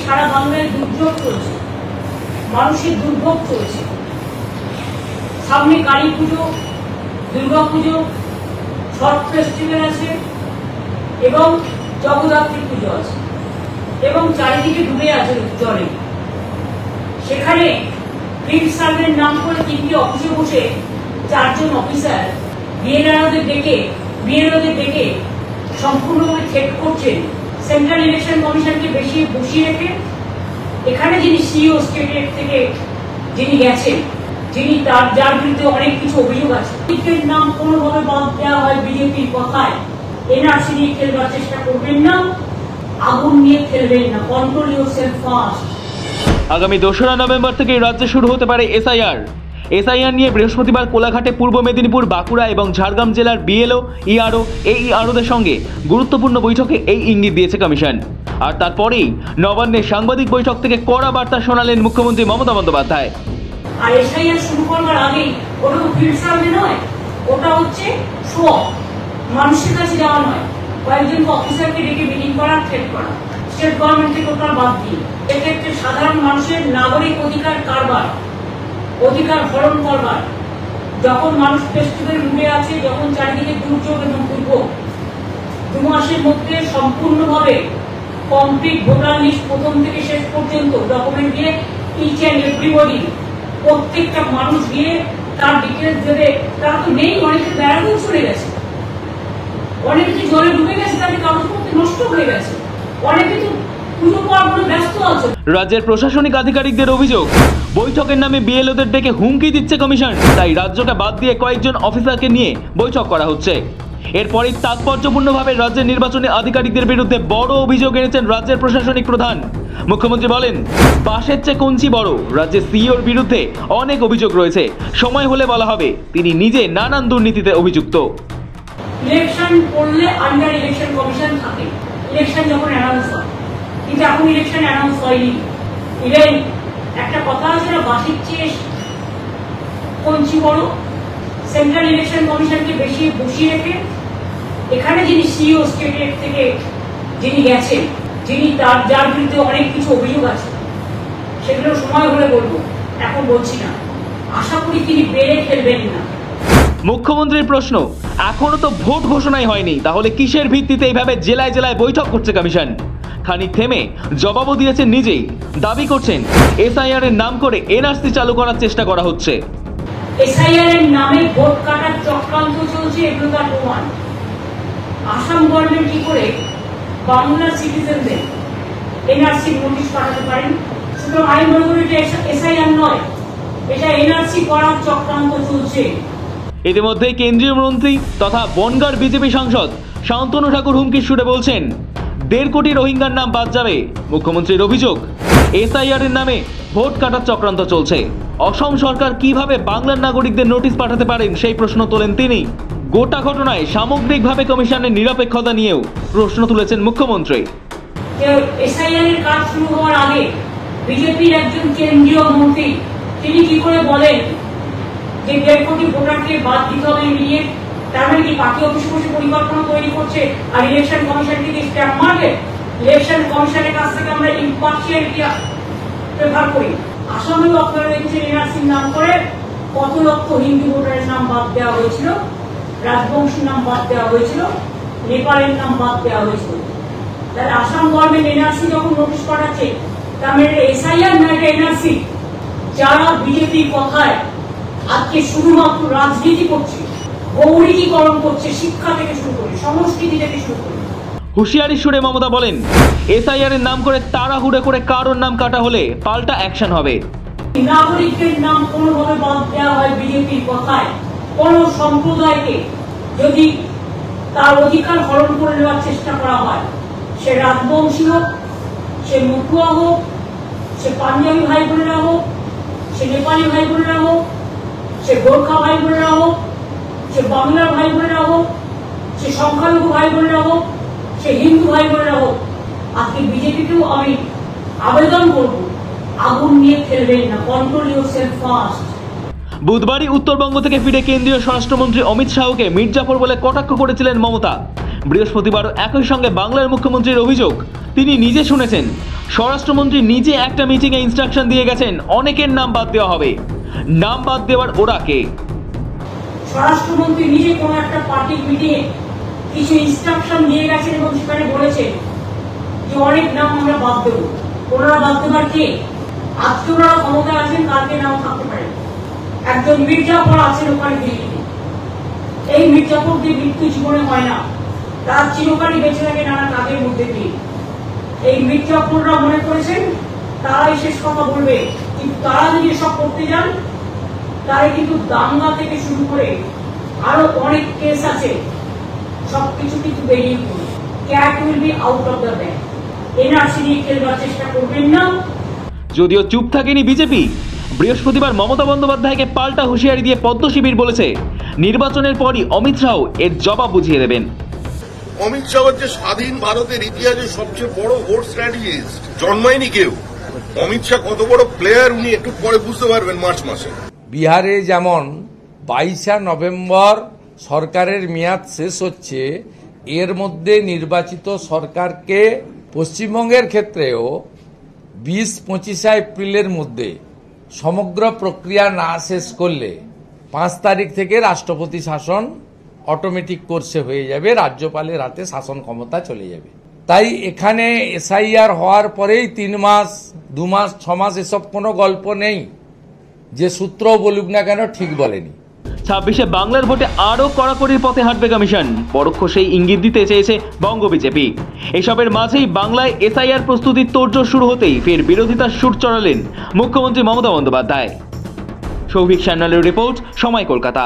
সারা বাংলায় দুর্যোগ চলছে, মানুষের দুর্ভোগ চলছে। সামনে কালী পুজো, দুর্গা পুজো, ছট ফেস্টিভ্যাল আছে এবং জগদ্ধাত্রী পুজো আছে এবং চারিদিকে ডুবে আছে জলে। সেখানে ফিল্ড সার্ভের নাম করে 3টে অফিসে বসে 4জন অফিসার বিএলওদের ডেকে সম্পূর্ণভাবে থ্রেট করছেন সেন্ট্রাল ইলেকশন কমিশনকে বেশি বসিয়ে রেখে। এখানে যিনি সিইও স্টেট থেকে যিনি গেছেন, যিনি যার বিরুদ্ধে অনেক কিছু অভিযোগ আছে, নাম কোনোভাবে বাদ দেওয়া হয় বিজেপির কথায়। এনআরসি নিয়ে খেলবার চেষ্টা করবেন না, আগুন নিয়ে খেলবেন না, কন্ট্রোল ইয়োরসেলফ ফার্স্ট। আগামী 2রা নভেম্বর থেকে রাজ্যে শুরু হতে পারে এসআইআর নিয়ে বৃহস্পতিবার কোলাঘাটে পূর্ব মেদিনীপুর, বাঁকুড়া এবং ঝাড়গ্রাম জেলার বিএলও, ইআরও, এইআরওদের সঙ্গে গুরুত্বপূর্ণ বৈঠকে এই ইঙ্গিত দিয়েছে কমিশন। আর তারপরেই নবান্নে সাংবাদিক বৈঠক থেকে কড়া বার্তা শোনালেন মুখ্যমন্ত্রী মমতা বন্দ্যোপাধ্যায়। আর এসআইআর শুরু করবার আগেই ওটা তো ফিল্ড সার্ভে নয়, ওটা হচ্ছে শো অফ, মানুষের কাছে যাওয়া নয়, কয়েকজন অফিসারকে ডেকে মিটিং করা, থ্রেট করা, স্টেট গভর্নমেন্ট থেকে ওটা বাদ দিয়ে। এক্ষেত্রে সাধারণ মানুষের নাগরিক অধিকার কারবার, অধিকার হরণ করবার, যখন মানুষ ফেস্টিভ্যাল ডুবে আছে, যখন চারিদিকে দুর্যোগ এবং দুর্ভোগ, 2 মাসের মধ্যে সম্পূর্ণভাবে কমপ্লিট ভোটার লিস্ট প্রথম থেকে শেষ পর্যন্ত ডকুমেন্ট দিয়ে ইচ অ্যান্ড এভরিবডি, প্রত্যেকটা মানুষ গিয়ে তার ডিটেলস দেবে। তারা তো নেই, অনেকে বেড়াতেও চলে গেছে, অনেকে তো জলে ডুবে গেছে, তাদের কাগজপত্র নষ্ট হয়ে গেছে, অনেকে তো পুজো পার্বণে ব্যস্ত আছে। রাজ্যের প্রশাসনিক আধিকারিকদের অভিযোগ, বৈঠকের নামে বিএলওদের ডেকে হুমকি দিচ্ছে কমিশন, তাই রাজ্যটা বাদ দিয়ে কয়েকজন অফিসারকে নিয়ে বৈঠক করা হচ্ছে। এরপরই তাৎপর্যপূর্ণভাবে রাজ্যের নির্বাচনী আধিকারিকদের বিরুদ্ধে বড় অভিযোগ এনেছেন রাজ্যের প্রশাসনিক প্রধান। মুখ্যমন্ত্রী বলেন, বাঁশের চেয়ে কঞ্চি বড়, রাজ্যের সিইওর বিরুদ্ধে অনেক অভিযোগ রয়েছে, সময় হলে বলা হবে। তিনি নিজে নানান দুর্নীতিতে অভিযুক্ত। ইলেকশন করলে আন্ডার ইলেকশন কমিশন থাকে, ইলেকশন যখন অ্যানাউন্স হয়, কিন্তু এখন ইলেকশন অ্যানাউন্স হয়নি। ইভেন একটা কথা আছে না, বাঁশের চেয়ে কঞ্চি বড়, সেন্ট্রাল ইলেকশন কমিশনকে বেশি বসিয়ে রেখে এখানে যিনি সিইও স্টেট থেকে যিনি গেছেন, যিনি যার বিরুদ্ধে অনেক কিছু অভিযোগ আছে, সেগুলো সময় হলে বলবো, এখন বলছি না। আশা করি তিনি বেড়ে খেলবেন না। মুখ্যমন্ত্রীর প্রশ্ন, এখনো তো ভোট ঘোষণাই হয়নি, তাহলে কিসের ভিত্তিতে এইভাবে জেলায় জেলায় বৈঠক করছে কমিশন? খানিক থেমে জবাবও দিয়েছেন নিজেই, দাবি করছেন এসআইআর এর নাম করে এনআরসি চালু করার চেষ্টা করা হচ্ছে। এসআইআর এর নামে ভোট কাটার চক্রান্ত চলছে, এগুলো তার প্রমাণ। আসাম গভর্নমেন্ট কি করে বাংলার সিটিজেনদের এনআরসি নোটিশ পাঠাতে পারেন? সুতরাং আমি মনে করি এটা এসআইআর নয়, এটা এনআরসি করার চক্রান্ত চলছে। ইতিমধ্যে কেন্দ্রীয় মন্ত্রী তথা বনগাঁর বিজেপি সাংসদ শান্তনু ঠাকুর হুমকির সুরে বলছেন, 1.5 কোটি রোহিঙ্গার নাম বাদ যাবে। মুখ্যমন্ত্রীর অভিযোগ, এসআইআর এর নামে ভোট কাটার চক্রান্ত চলছে। অসম সরকার কিভাবে বাংলার নাগরিকদের নোটিশ পাঠাতে পারেন সেই প্রশ্ন তোলেন তিনি। গোটা ঘটনায় সামগ্রিকভাবে কমিশনের নিরপেক্ষতা নিয়েও প্রশ্ন তুলেছেন মুখ্যমন্ত্রী। এসআইআর এর কাজ শুরু হওয়ার আগে বিজেপির একজন কেন্দ্রীয় মন্ত্রী তিনি কি করে বলেন যে 1.5 কোটি ভোটারকে বাদ দিতে হবে ইমিডিয়েট? তার মানে কি পার্টি অফিস বসে পরিকল্পনা তৈরি করছে আর ইলেকশন কমিশন থেকে স্ট্যাম্প মারবে? ইলেকশন কমিশনের কাছ থেকে আমরা ইম্পার্শিয়ালিটি প্রেফার করি। আসামেও আপনারা দেখছেন এনআরসির নাম করে কত লক্ষ হিন্দু ভোটারের নাম বাদ দেওয়া হয়েছিল, রাজবংশীর নাম বাদ দেওয়া হয়েছিল, নেপালের নাম বাদ দেওয়া হয়েছিল। তাহলে আসাম গভর্নমেন্ট এনআরসি যখন নোটিশ পাঠাচ্ছে, তার মানে এসআইআর না, এটা এনআরসি। যারা বিজেপির কথায় আজকে শুধুমাত্র রাজনীতি করছে, গৌরীকরণ করছে, শিক্ষা থেকে শুরু করে সংস্কৃতি থেকে শুরু করে। হুঁশিয়ারি সুরে মমতা বলেন, এসআইআর এর নাম করে তাড়াহুড়ো করে কারোর নাম কাটা হলে পাল্টা অ্যাকশন হবে। নাগরিকের নাম কোনোভাবে বাদ দেওয়া হয় বিজেপির কথায়, কোন সম্প্রদায়কে যদি তার অধিকার হরণ করে নেওয়ার চেষ্টা করা হয়, সে রাজবংশী হোক, সে মতুয়া হোক, সে পাঞ্জাবি ভাই বোনেরা হোক, সে নেপালি ভাই বোনেরা হোক, সে গোর্খা ভাই বোনেরা হোক, সে বাংলার ভাই বোনেরা হোক, সে সংখ্যালঘু ভাই বোনেরা হোক, সে হিন্দু ভাই বোনেরা হোক, আজকে বিজেপিকেও আমি আবেদন করব, আগুন নিয়ে খেলবেন না, কন্ট্রোল ইয়োরসেলফ ফার্স্ট। বুধবারই উত্তরবঙ্গ থেকে ফিরে কেন্দ্রীয় স্বরাষ্ট্রমন্ত্রী অমিত শাহকে মির্জাফর বলে কটাক্ষ করেছিলেন মমতা। বৃহস্পতিবারও একই সঙ্গে বাংলার মুখ্যমন্ত্রীর অভিযোগ তিনি নিজে শুনেছেন স্বরাষ্ট্রমন্ত্রী নিজে একটা মিটিংয়ে ইনস্ট্রাকশন দিয়ে গেছেন অনেকের নাম বাদ দেওয়া হবে। নাম বাদ দেওয়ার ওরা কে? স্বরাষ্ট্রমন্ত্রী নিজে কোনো একটা পার্টি মিটিংয়ে কিছু ইনস্ট্রাকশন দিয়ে গেছেন এবং সেখানে বলেছেন যে অনেক নাম আমরা বাদ দেবো। ওনারা বাদ দেবার কে? আজকে ওনারা ক্ষমতায় আছেন, কালকে নাম থাকতে পারে। একজন মির্জাফর আছেন ওখানে দিল্লিতে। এই মির্জাফরদের মৃত্যু জীবনে হয় না, তারা চিরকালই বেঁচে থাকে নানা কাজের মধ্যে দিয়ে। এই মির্জাফররা মনে করেছেন তারাই শেষ কথা বলবে, কিন্তু তারা যদি এসব করতে যান তারা কিন্তু দাঙ্গা থেকে শুরু করে আরো অনেক কেস আছে, সবকিছু কিন্তু বেরিয়ে পড়বে। Cat will be out of the bag. NRC নিয়ে খেলবার চেষ্টা করবেন না। যদিও চুপ থাকেনি বিজেপি, বৃহস্পতিবার মমতা বন্দ্যোপাধ্যায়কে পাল্টা হুঁশিয়ারি দিয়ে পদ্ম শিবির বলেছে নির্বাচনের পরই অমিত শাহ এর জবাব বুঝিয়ে দেবেন। অমিত শাহ হচ্ছে স্বাধীন ভারতের ইতিহাসে সবচেয়ে বড় ভোট স্ট্র্যাটেজিস্ট, জন্মায়নি কেউ। অমিত শাহ কত বড় প্লেয়ার উনি একটু পরে বুঝতে পারবেন মার্চ মাসে। বিহারে যেমন 22 নভেম্বর সরকারের মেয়াদ শেষ হচ্ছে, এর মধ্যে নির্বাচিত সরকারকে পশ্চিমবঙ্গের ক্ষেত্রেও 20-25 এপ্রিলের মধ্যে সমগ্র প্রক্রিয়া না শেষ করলে 5 তারিখ থেকে রাষ্ট্রপতি শাসন অটোমেটিক কোর্সে হয়ে যাবে, রাজ্যপালের হাতে শাসন ক্ষমতা চলে যাবে। তাই এখানে এসআইআর হওয়ার পরেই 3 মাস, 2 মাস, 6 মাস এসব কোনো গল্প নেই। যে সূত্র বলুক না কেন ঠিক বলেনি। 26-এ বাংলার ভোটে আরও কড়াকড়ির পথে হাঁটবে কমিশন, পরোক্ষ সেই ইঙ্গিত দিতে চেয়েছে বঙ্গ বিজেপি। এসবের মাঝেই বাংলায় এসআইআর প্রস্তুতির তোড়জোড় শুরু হতেই ফের বিরোধিতার সুর চড়ালেন মুখ্যমন্ত্রী মমতা বন্দ্যোপাধ্যায়। সৌভিক সান্যালের রিপোর্ট, সময় কলকাতা।